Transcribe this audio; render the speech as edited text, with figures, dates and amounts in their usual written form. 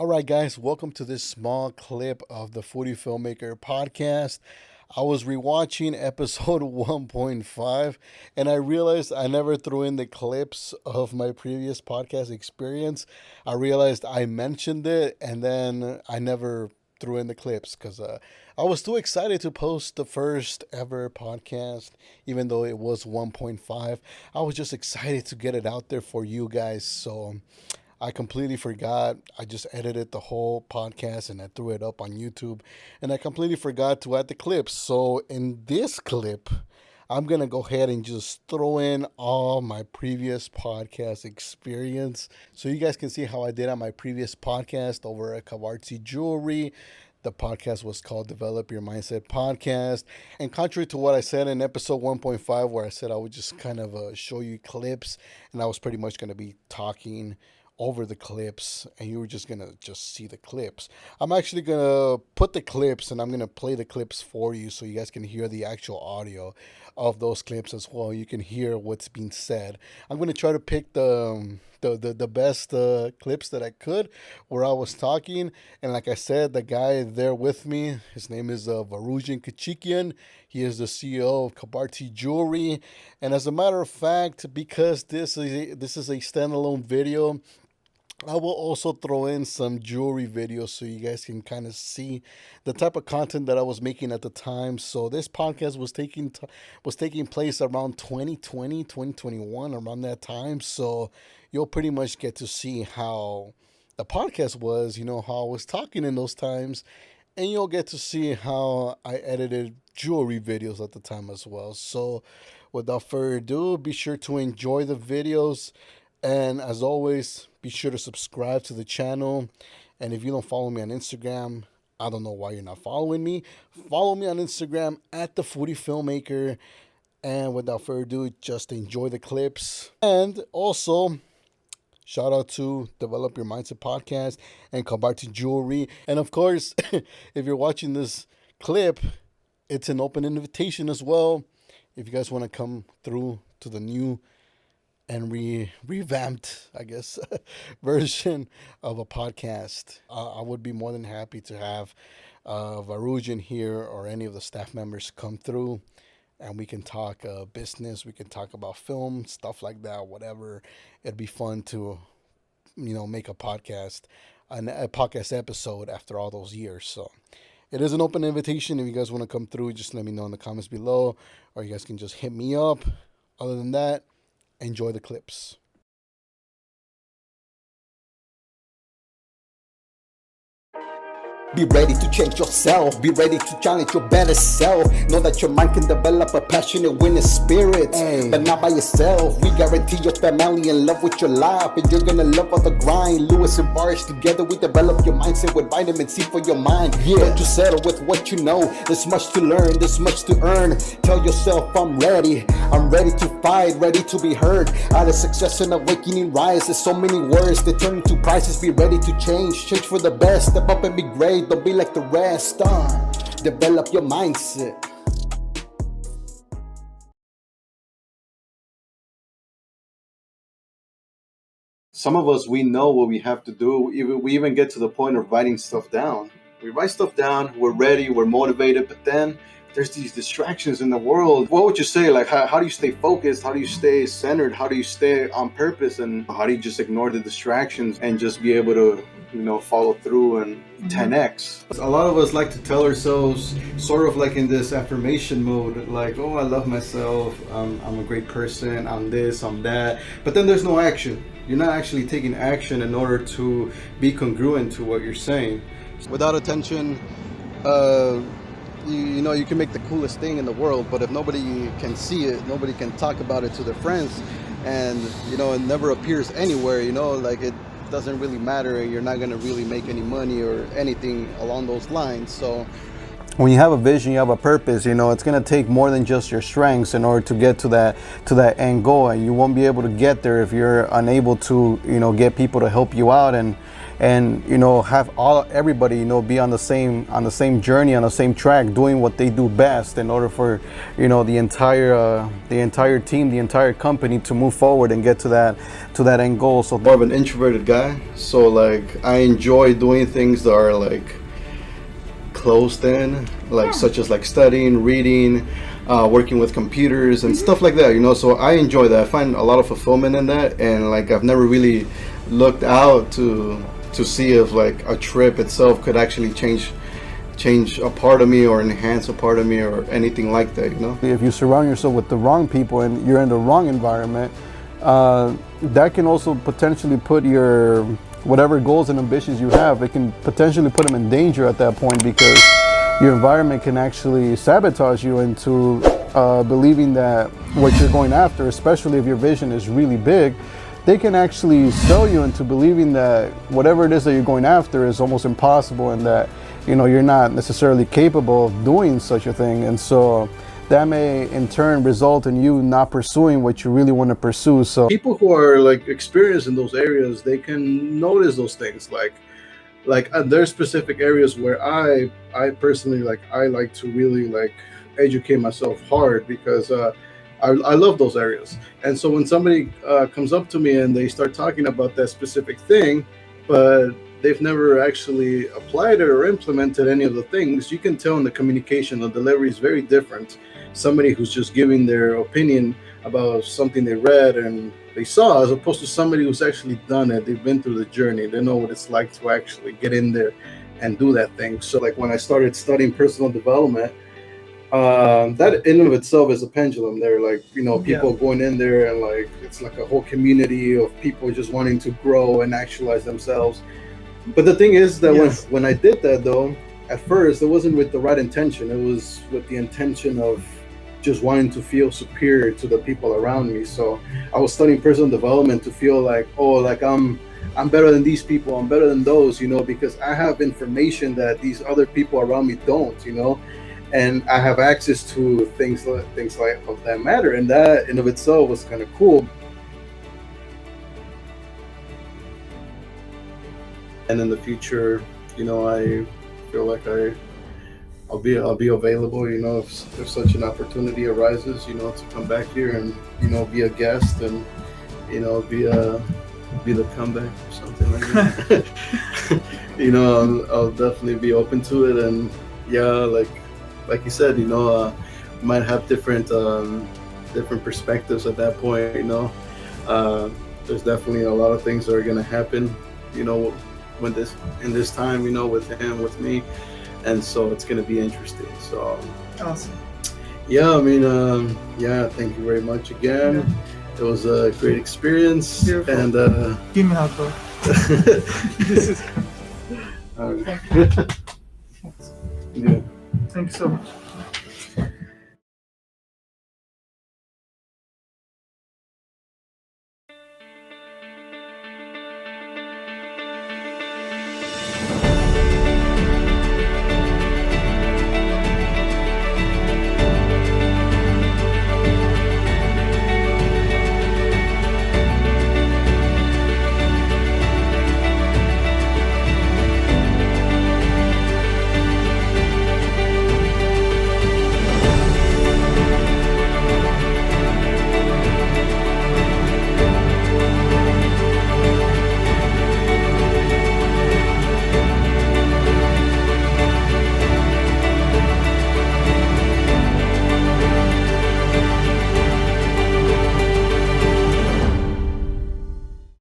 All right, guys, welcome to this small clip of the Foodie Filmmaker podcast. I was rewatching episode 1.5 and I realized I never threw in the clips of my previous podcast experience. I realized I mentioned it and then I never threw in the clips because I was too excited to post the first ever podcast, even though it was 1.5. I was just excited to get it out there for you guys. So I completely forgot. I just edited the whole podcast and I threw it up on YouTube. And I completely forgot to add the clips. So in this clip, I'm going to go ahead and just throw in all my previous podcast experience. So you guys can see how I did on my previous podcast over at Kavartzi Jewelry. The podcast was called Develop Your Mindset Podcast. And contrary to what I said in episode 1.5, where I said I would just kind of show you clips, and I was pretty much going to be talking over the clips and you were just gonna just see the clips. I'm actually gonna put the clips and I'm gonna play the clips for you so you guys can hear the actual audio of those clips as well. You can hear what's being said. I'm gonna try to pick the best clips that I could where I was talking. And like I said, the guy there with me, his name is Varuzhin Kachikian. He is the CEO of Kabarti Jewelry. And as a matter of fact, because this is a standalone video, I will also throw in some jewelry videos so you guys can kind of see the type of content that I was making at the time. So this podcast was taking place around 2020, 2021, around that time. So you'll pretty much get to see how the podcast was, how I was talking in those times, and you'll get to see how I edited jewelry videos at the time as well. So without further ado, be sure to enjoy the videos. And as always, be sure to subscribe to the channel. And if you don't follow me on Instagram, I don't know why you're not following me. Follow me on Instagram at the Foodie Filmmaker. And without further ado, just enjoy the clips. And also, shout out to Develop Your Mindset Podcast and Kabarti Jewelry. And of course, if you're watching this clip, it's an open invitation as well. If you guys want to come through to the new and revamped, I guess, version of a podcast, I would be more than happy to have Varujin here or any of the staff members come through, and we can talk business, we can talk about film, stuff like that, whatever. It'd be fun to, make a podcast episode after all those years. So it is an open invitation. If you guys want to come through, just let me know in the comments below, or you guys can just hit me up. Other than that, enjoy the clips. Be ready to change yourself. Be ready to challenge your better self. Know that your mind can develop a passionate winning spirit, but not by yourself. We guarantee your family in love with your life, and you're gonna love all the grind. Lewis and Bars together, we develop your mindset with vitamin C for your mind. Don't you settle with what you know. There's much to learn, there's much to earn. Tell yourself I'm ready to fight, ready to be heard. Out of success and awakening rise. There's so many words that turn into prices. Be ready to change for the best. Step up and be great. Don't be like the rest. Develop your mindset. Some of us, we know what we have to do. We even get to the point of writing stuff down. We write stuff down, we're ready, we're motivated, but then there's these distractions in the world. What would you say? Like, how do you stay focused? How do you stay centered? How do you stay on purpose? And how do you just ignore the distractions and just be able to, follow through and 10x? A lot of us like to tell ourselves sort of like in this affirmation mode, like, oh, I love myself, I'm a great person, I'm this, I'm that. But then there's no action. You're not actually taking action in order to be congruent to what you're saying. Without attention, you can make the coolest thing in the world, but if nobody can see it, nobody can talk about it to their friends, and it never appears anywhere, like it doesn't really matter, you're not going to really make any money or anything along those lines. So when you have a vision, you have a purpose, it's going to take more than just your strengths in order to get to that end goal, and you won't be able to get there if you're unable to get people to help you out and and have everybody be on the same journey, on the same track, doing what they do best in order for the entire team, the entire company to move forward and get to that end goal. So more of an introverted guy, so like I enjoy doing things that are like closed in, like such as like studying, reading, working with computers and stuff like that, so I enjoy that. I find a lot of fulfillment in that, and like I've never really looked out to see if like a trip itself could actually change a part of me or enhance a part of me or anything like that. If you surround yourself with the wrong people and you're in the wrong environment, that can also potentially put your whatever goals and ambitions you have, it can potentially put them in danger at that point, because your environment can actually sabotage you into believing that what you're going after, especially if your vision is really big, they can actually sell you into believing that whatever it is that you're going after is almost impossible, and that you're not necessarily capable of doing such a thing. And so that may in turn result in you not pursuing what you really want to pursue. So people who are like experienced in those areas, they can notice those things. Like there's specific areas where I personally I like to really like educate myself hard, because I love those areas. And so when somebody comes up to me and they start talking about that specific thing, but they've never actually applied it or implemented any of the things, you can tell in the communication, the delivery is very different. Somebody who's just giving their opinion about something they read and they saw, as opposed to somebody who's actually done it. They've been through the journey. They know what it's like to actually get in there and do that thing. So like when I started studying personal development, that in and of itself is a pendulum. There, like people going in there, and like it's like a whole community of people just wanting to grow and actualize themselves. But the thing is that when I did that, though, at first it wasn't with the right intention. It was with the intention of just wanting to feel superior to the people around me. So I was studying personal development to feel like, oh, like I'm better than these people, I'm better than those, because I have information that these other people around me don't, and I have access to things like of that matter, and that in of itself was kind of cool. And in the future, I feel like I'll be available, if such an opportunity arises, to come back here and be a guest and be the comeback or something like that. I'll definitely be open to it. And like you said, might have different perspectives at that point. There's definitely a lot of things that are gonna happen, in this time, with him, with me, and so it's gonna be interesting. So awesome. Yeah, I mean, thank you very much again. Yeah. It was a great experience. Beautiful. And give me a hug, bro. This is all right. thank you. Yeah. Thank you so much.